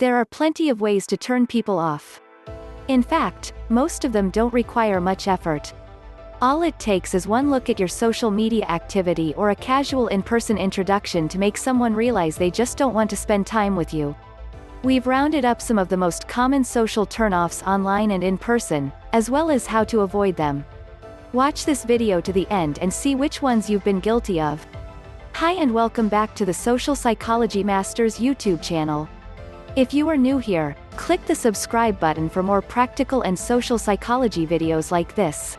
There are plenty of ways to turn people off. In fact, most of them don't require much effort. All it takes is one look at your social media activity or a casual in-person introduction to make someone realize they just don't want to spend time with you. We've rounded up some of the most common social turn-offs online and in person, as well as how to avoid them. Watch this video to the end and see which ones you've been guilty of. Hi and welcome back to the Social Psychology Masters YouTube channel. If you are new here, click the subscribe button for more practical and social psychology videos like this.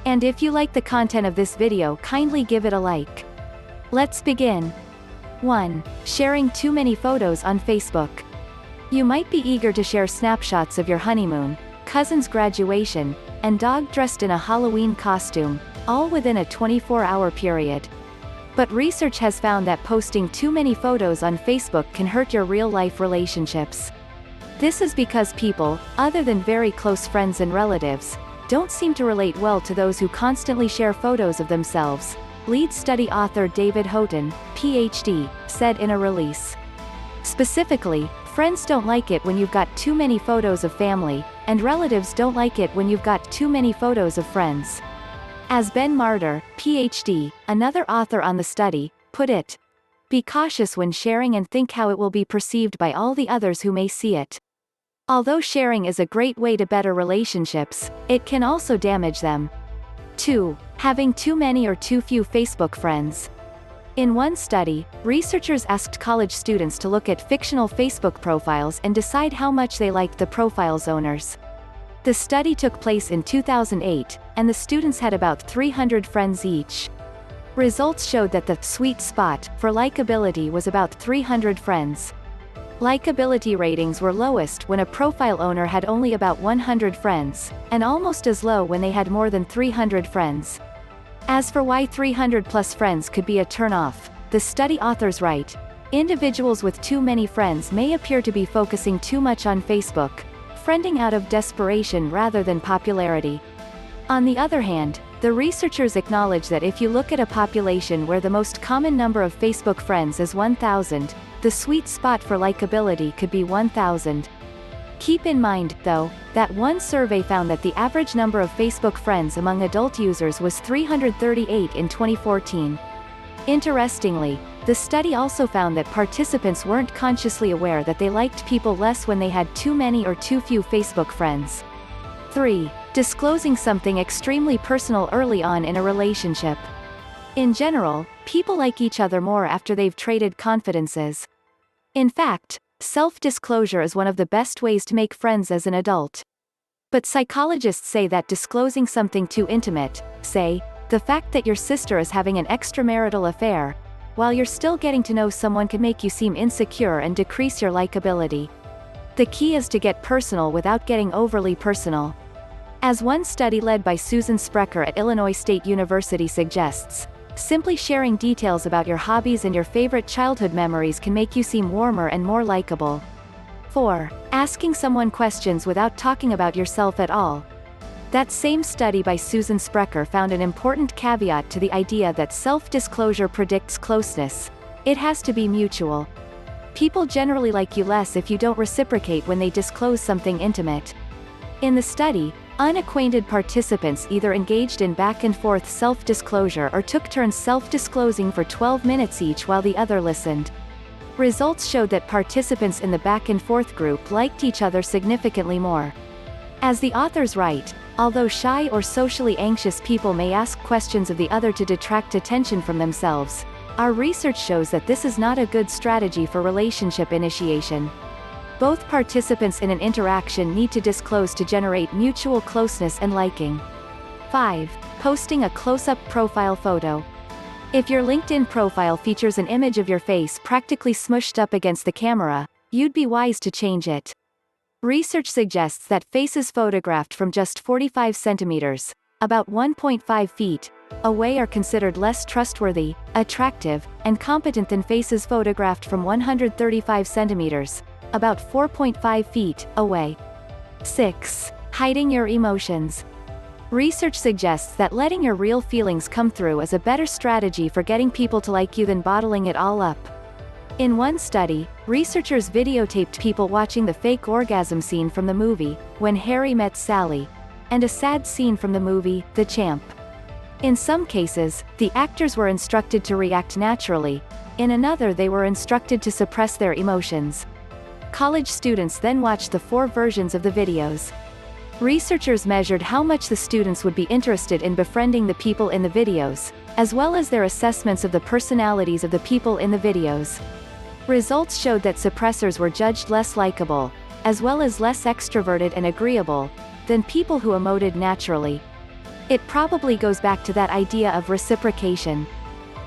And if you like the content of this video, kindly give it a like. Let's begin. 1. Sharing too many photos on Facebook. You might be eager to share snapshots of your honeymoon, cousin's graduation, and dog dressed in a Halloween costume, all within a 24-hour period. But research has found that posting too many photos on Facebook can hurt your real-life relationships. This is because people, other than very close friends and relatives, don't seem to relate well to those who constantly share photos of themselves, lead study author David Houghton, PhD, said in a release. Specifically, friends don't like it when you've got too many photos of family, and relatives don't like it when you've got too many photos of friends. As Ben Marder, PhD, another author on the study, put it, "Be cautious when sharing and think how it will be perceived by all the others who may see it." Although sharing is a great way to better relationships, it can also damage them. 2. Having too many or too few Facebook friends. In one study, researchers asked college students to look at fictional Facebook profiles and decide how much they liked the profile's owners. The study took place in 2008, and the students had about 300 friends each. Results showed that the sweet spot for likability was about 300 friends. Likability ratings were lowest when a profile owner had only about 100 friends, and almost as low when they had more than 300 friends. As for why 300 plus friends could be a turn-off, the study authors write, individuals with too many friends may appear to be focusing too much on Facebook, friending out of desperation rather than popularity. On the other hand, the researchers acknowledge that if you look at a population where the most common number of Facebook friends is 1,000, the sweet spot for likability could be 1,000. Keep in mind, though, that one survey found that the average number of Facebook friends among adult users was 338 in 2014. Interestingly, the study also found that participants weren't consciously aware that they liked people less when they had too many or too few Facebook friends. 3. Disclosing something extremely personal early on in a relationship. In general, people like each other more after they've traded confidences. In fact, self-disclosure is one of the best ways to make friends as an adult. But psychologists say that disclosing something too intimate, say, the fact that your sister is having an extramarital affair, while you're still getting to know someone, can make you seem insecure and decrease your likability. The key is to get personal without getting overly personal. As one study led by Susan Sprecher at Illinois State University suggests, simply sharing details about your hobbies and your favorite childhood memories can make you seem warmer and more likable. 4. Asking someone questions without talking about yourself at all. That same study by Susan Sprecher found an important caveat to the idea that self-disclosure predicts closeness. It has to be mutual. People generally like you less if you don't reciprocate when they disclose something intimate. In the study, unacquainted participants either engaged in back-and-forth self-disclosure or took turns self-disclosing for 12 minutes each while the other listened. Results showed that participants in the back-and-forth group liked each other significantly more. As the authors write, although shy or socially anxious people may ask questions of the other to detract attention from themselves, our research shows that this is not a good strategy for relationship initiation. Both participants in an interaction need to disclose to generate mutual closeness and liking. 5. Posting a close-up profile photo. If your LinkedIn profile features an image of your face practically smushed up against the camera, you'd be wise to change it. Research suggests that faces photographed from just 45 centimeters, about 1.5 feet, away are considered less trustworthy, attractive, and competent than faces photographed from 135 centimeters, about 4.5 feet, away. 6. Hiding your emotions. Research suggests that letting your real feelings come through is a better strategy for getting people to like you than bottling it all up. In one study, researchers videotaped people watching the fake orgasm scene from the movie, When Harry Met Sally, and a sad scene from the movie, The Champ. In some cases, the actors were instructed to react naturally, in another they were instructed to suppress their emotions. College students then watched the 4 versions of the videos. Researchers measured how much the students would be interested in befriending the people in the videos, as well as their assessments of the personalities of the people in the videos. Results showed that suppressors were judged less likable, as well as less extroverted and agreeable, than people who emoted naturally. It probably goes back to that idea of reciprocation.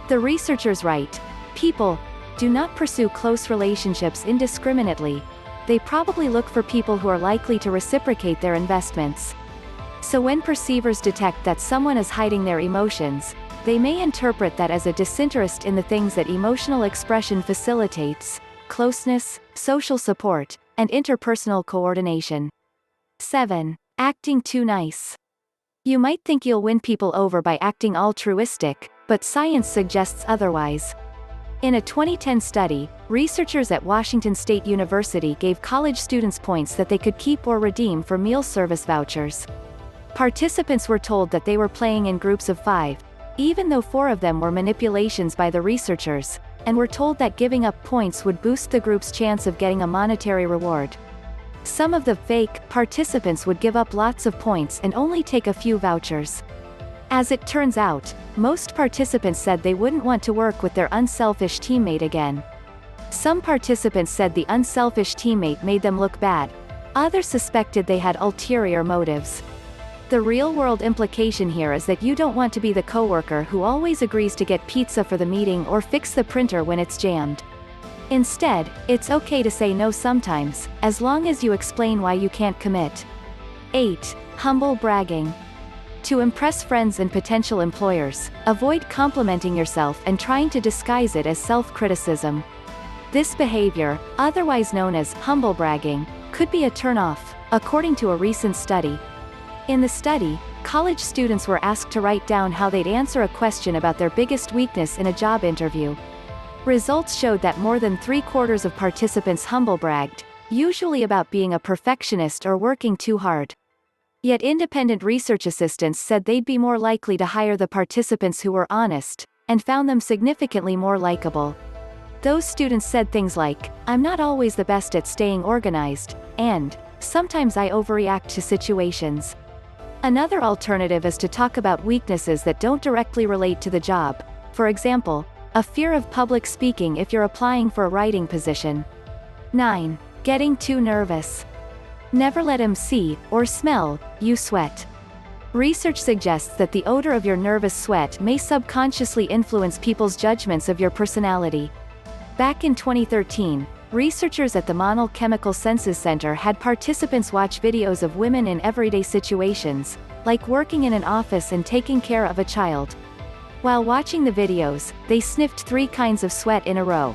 The researchers write, "People do not pursue close relationships indiscriminately. They probably look for people who are likely to reciprocate their investments. So when perceivers detect that someone is hiding their emotions, they may interpret that as a disinterest in the things that emotional expression facilitates: closeness, social support, and interpersonal coordination." 7. Acting too nice. You might think you'll win people over by acting altruistic, but science suggests otherwise. In a 2010 study, researchers at Washington State University gave college students points that they could keep or redeem for meal service vouchers. Participants were told that they were playing in groups of 5, even though 4 of them were manipulations by the researchers, and were told that giving up points would boost the group's chance of getting a monetary reward. Some of the fake participants would give up lots of points and only take a few vouchers. As it turns out, most participants said they wouldn't want to work with their unselfish teammate again. Some participants said the unselfish teammate made them look bad. Others suspected they had ulterior motives. The real-world implication here is that you don't want to be the coworker who always agrees to get pizza for the meeting or fix the printer when it's jammed. Instead, it's okay to say no sometimes, as long as you explain why you can't commit. 8. Humble bragging. To impress friends and potential employers, avoid complimenting yourself and trying to disguise it as self-criticism. This behavior, otherwise known as humble bragging, could be a turn-off, according to a recent study. In the study, college students were asked to write down how they'd answer a question about their biggest weakness in a job interview. Results showed that more than 3/4 of participants humble bragged, usually about being a perfectionist or working too hard. Yet independent research assistants said they'd be more likely to hire the participants who were honest, and found them significantly more likable. Those students said things like, "I'm not always the best at staying organized," and "sometimes I overreact to situations." Another alternative is to talk about weaknesses that don't directly relate to the job. For example, a fear of public speaking if you're applying for a writing position. 9. Getting too nervous. Never let him see, or smell, you sweat. Research suggests that the odor of your nervous sweat may subconsciously influence people's judgments of your personality. Back in 2013, researchers at the Monell Chemical Senses Center had participants watch videos of women in everyday situations, like working in an office and taking care of a child. While watching the videos, they sniffed 3 kinds of sweat in a row.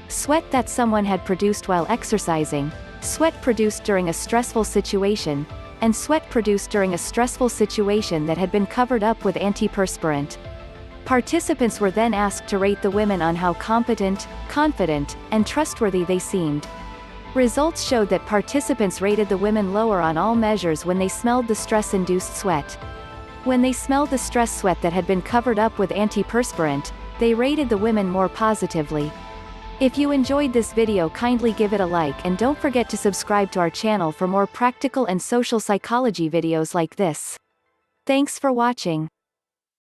Sweat that someone had produced while exercising, sweat produced during a stressful situation, and sweat produced during a stressful situation that had been covered up with antiperspirant. Participants were then asked to rate the women on how competent, confident, and trustworthy they seemed. Results showed that participants rated the women lower on all measures when they smelled the stress-induced sweat. When they smelled the stress sweat that had been covered up with antiperspirant, they rated the women more positively. If you enjoyed this video, kindly give it a like and don't forget to subscribe to our channel for more practical and social psychology videos like this. Thanks for watching.